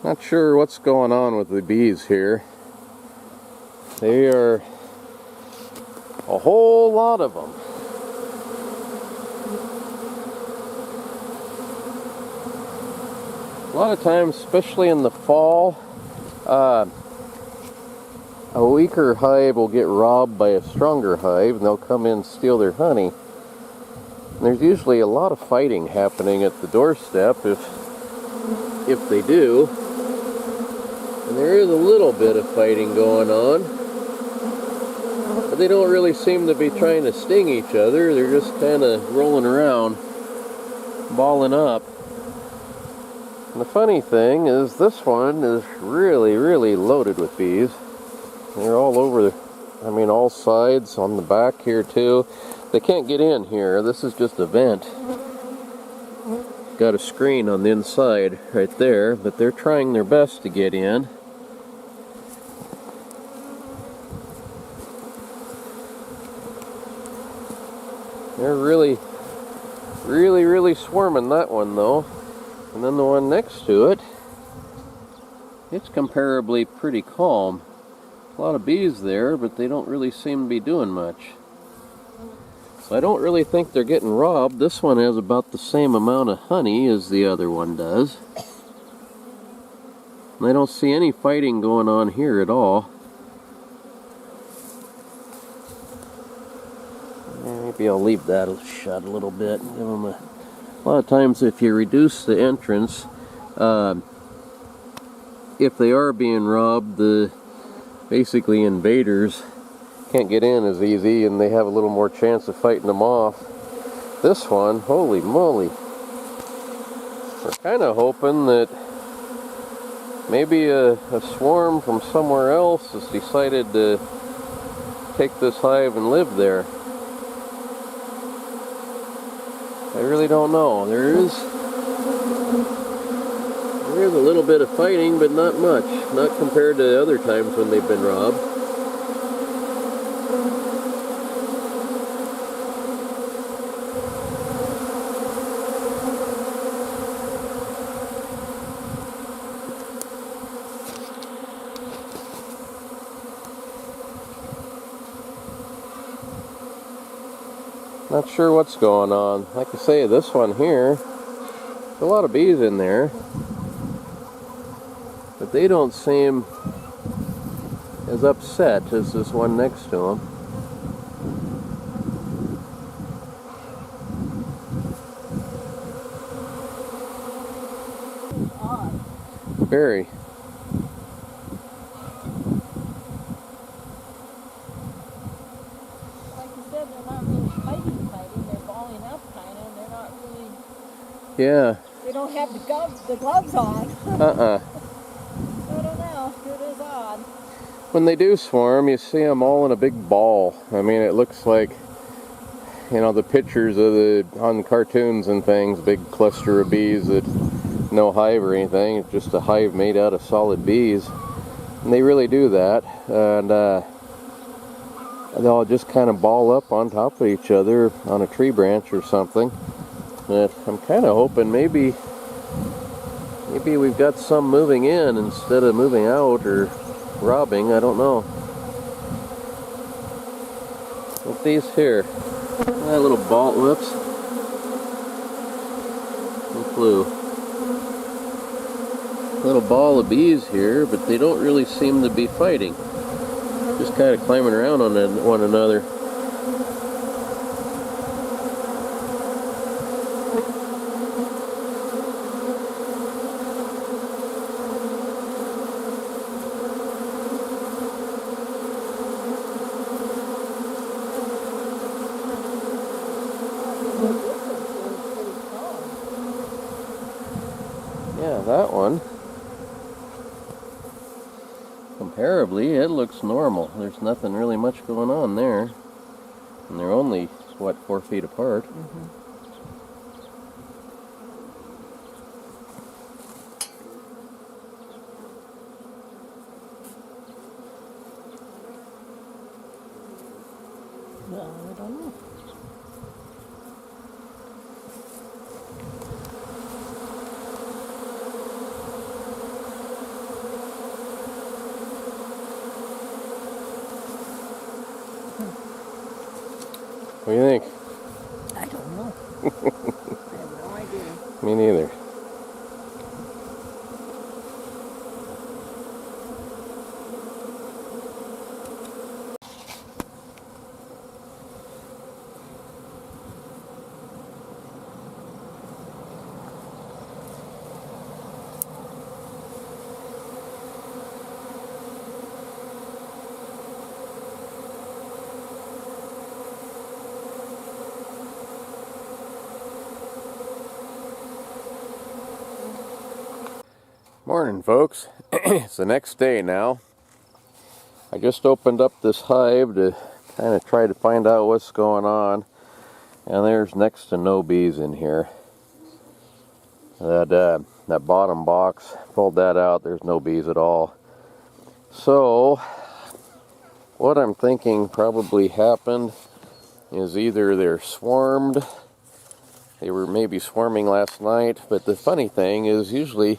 Not sure what's going on with the bees here. They are a whole lot of them. A lot of times, especially in the fall, a weaker hive will get robbed by a stronger hive, and they'll come in and steal their honey. And there's usually a lot of fighting happening at the doorstep if they do. And there is a little bit of fighting going on, but they don't really seem to be trying to sting each other. They're just kind of rolling around, balling up. And the funny thing is, this one is really, really loaded with bees. They're all over, all sides, on the back here too. They can't get in here. This is just a vent. Got a screen on the inside right there, but they're trying their best to get in. They're really, really, really swarming that one though. And then the one next to it, it's comparably pretty calm. A lot of bees there, but they don't really seem to be doing much. So I don't really think they're getting robbed. This one has about the same amount of honey as the other one does. And I don't see any fighting going on here at all. Maybe I'll leave that shut a little bit. Give them a lot of times if you reduce the entrance, if they are being robbed, the basically invaders can't get in as easy, and they have a little more chance of fighting them off. This one, holy moly. We're kind of hoping that maybe a swarm from somewhere else has decided to take this hive and live there. I really don't know. There is a little bit of fighting, but not much. Not compared to other times when they've been robbed. Not sure what's going on. Like I say, this one here, there's a lot of bees in there, but they don't seem as upset as this one next to them. Very. Yeah. They don't have the gloves on. I don't know. It is odd. When they do swarm, you see them all in a big ball. It looks like, the pictures on cartoons and things, big cluster of bees that no hive or anything. It's just a hive made out of solid bees. And they really do that. And they'll just kind of ball up on top of each other on a tree branch or something. But I'm kind of hoping maybe we've got some moving in instead of moving out or robbing. I don't know. With these here, that little ball, whoops, it flew. Little ball of bees here, but they don't really seem to be fighting. Just kind of climbing around on one another. Yeah, that one, comparably, it looks normal. There's nothing really much going on there. And they're only, 4 feet apart. Mm-hmm. Well, I don't know. What do you think? I don't know. I have no idea. Me neither. Morning, folks. It's the next day now. I just opened up this hive to kind of try to find out what's going on, and there's next to no bees in here. That bottom box, pulled that out, there's no bees at all. So what I'm thinking probably happened is either they're swarmed, they were maybe swarming last night, but the funny thing is usually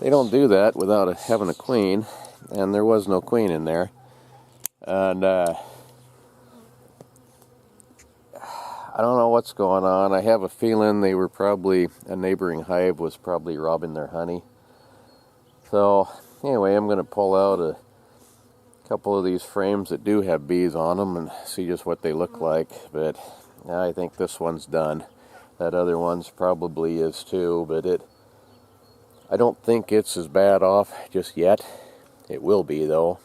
they don't do that without having a queen, and there was no queen in there. And I don't know what's going on. I have a feeling they were probably, a neighboring hive was probably robbing their honey. So anyway, I'm going to pull out a couple of these frames that do have bees on them and see just what they look like. But I think this one's done. That other one's probably is too, but I don't think it's as bad off just yet. It will be though.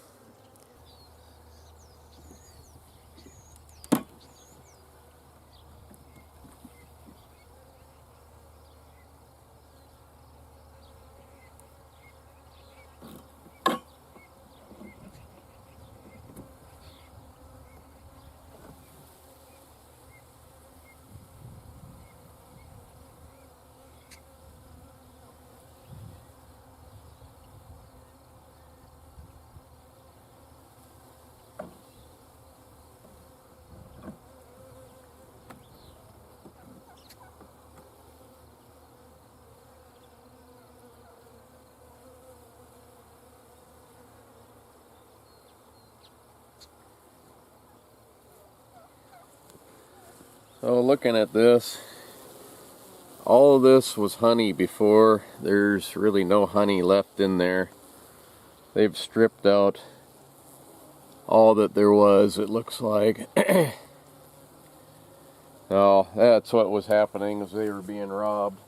So looking at this, all of this was honey before. There's really no honey left in there. They've stripped out all that there was, it looks like. So that's what was happening, is they were being robbed.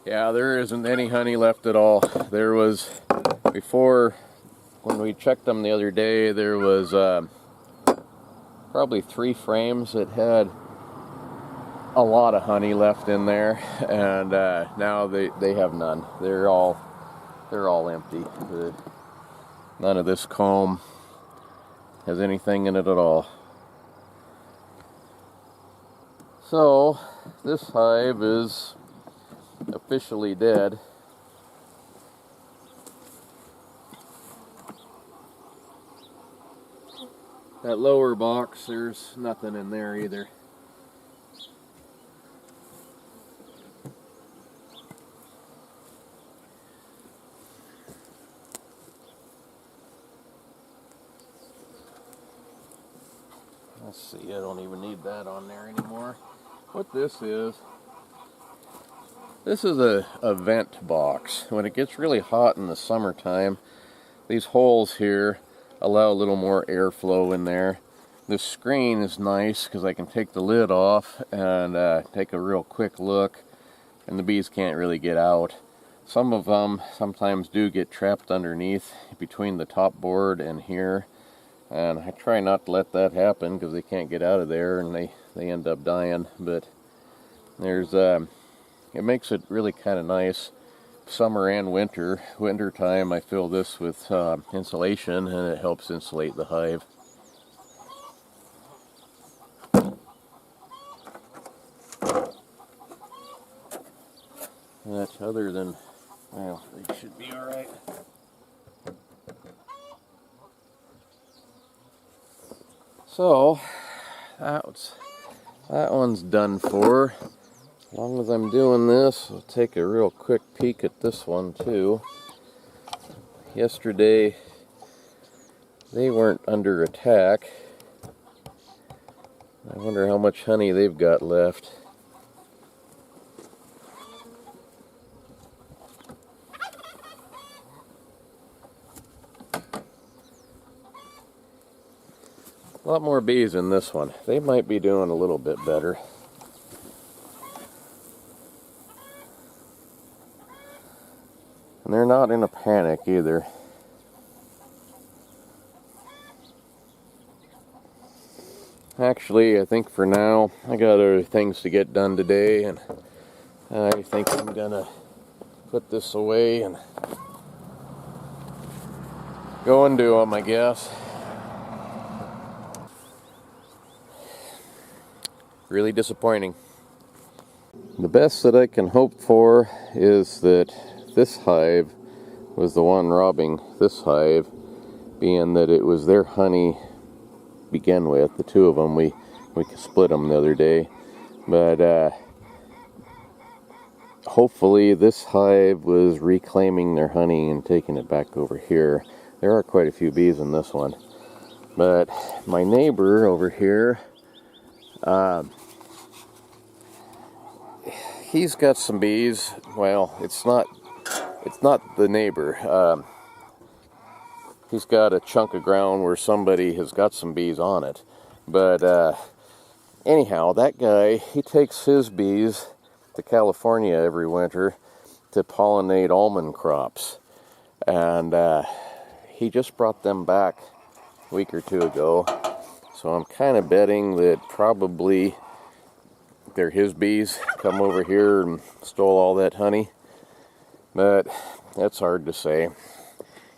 Yeah, there isn't any honey left at all. There was, before, when we checked them the other day, there was probably 3 frames that had a lot of honey left in there, and now they have none. They're all empty. None of this comb has anything in it at all. So this hive is officially dead. That lower box, there's nothing in there either. Let's see, I don't even need that on there anymore. What this is a vent box. When it gets really hot in the summertime, these holes here allow a little more airflow in there. This screen is nice because I can take the lid off and take a real quick look, and the bees can't really get out. Some of them sometimes do get trapped underneath between the top board and here, and I try not to let that happen because they can't get out of there and they end up dying. But there's it makes it really kind of nice summer and winter. Winter time I fill this with insulation, and it helps insulate the hive. That's other than, well, they should be alright. So that one's done for. As long as I'm doing this, I'll take a real quick peek at this one too. Yesterday, they weren't under attack. I wonder how much honey they've got left. A lot more bees in this one. They might be doing a little bit better. And they're not in a panic either. Actually, I think for now, I got other things to get done today, and I think I'm gonna put this away and go and do them, I guess. Really disappointing. The best that I can hope for is that this hive was the one robbing this hive, being that it was their honey to begin with. The two of them, we split them the other day, but hopefully this hive was reclaiming their honey and taking it back over here. There are quite a few bees in this one, but my neighbor over here, he's got some bees. Well, it's not the neighbor. He's got a chunk of ground where somebody has got some bees on it. But anyhow, that guy, he takes his bees to California every winter to pollinate almond crops. And he just brought them back a week or two ago. So I'm kind of betting that probably they're his bees come over here and stole all that honey. But that's hard to say.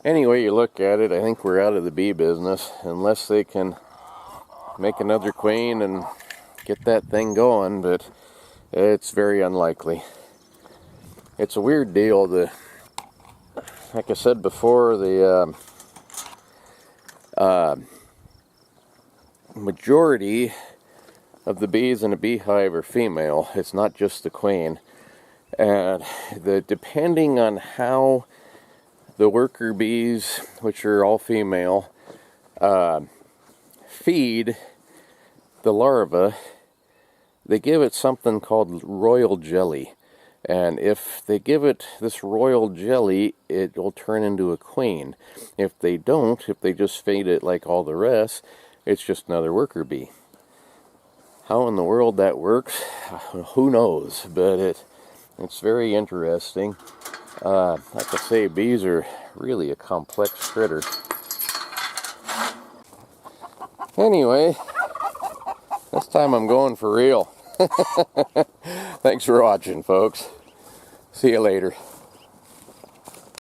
Anyway, you look at it, I think we're out of the bee business unless they can make another queen and get that thing going, but it's very unlikely. It's a weird deal. Like I said before, the majority of the bees in a beehive are female. It's not just the queen. And depending on how the worker bees, which are all female, feed the larva, they give it something called royal jelly. And if they give it this royal jelly, it will turn into a queen. If they don't, if they just feed it like all the rest, it's just another worker bee. How in the world that works, who knows? But it's very interesting. Like I say, bees are really a complex critter. Anyway, this time I'm going for real. Thanks for watching, folks. See you later.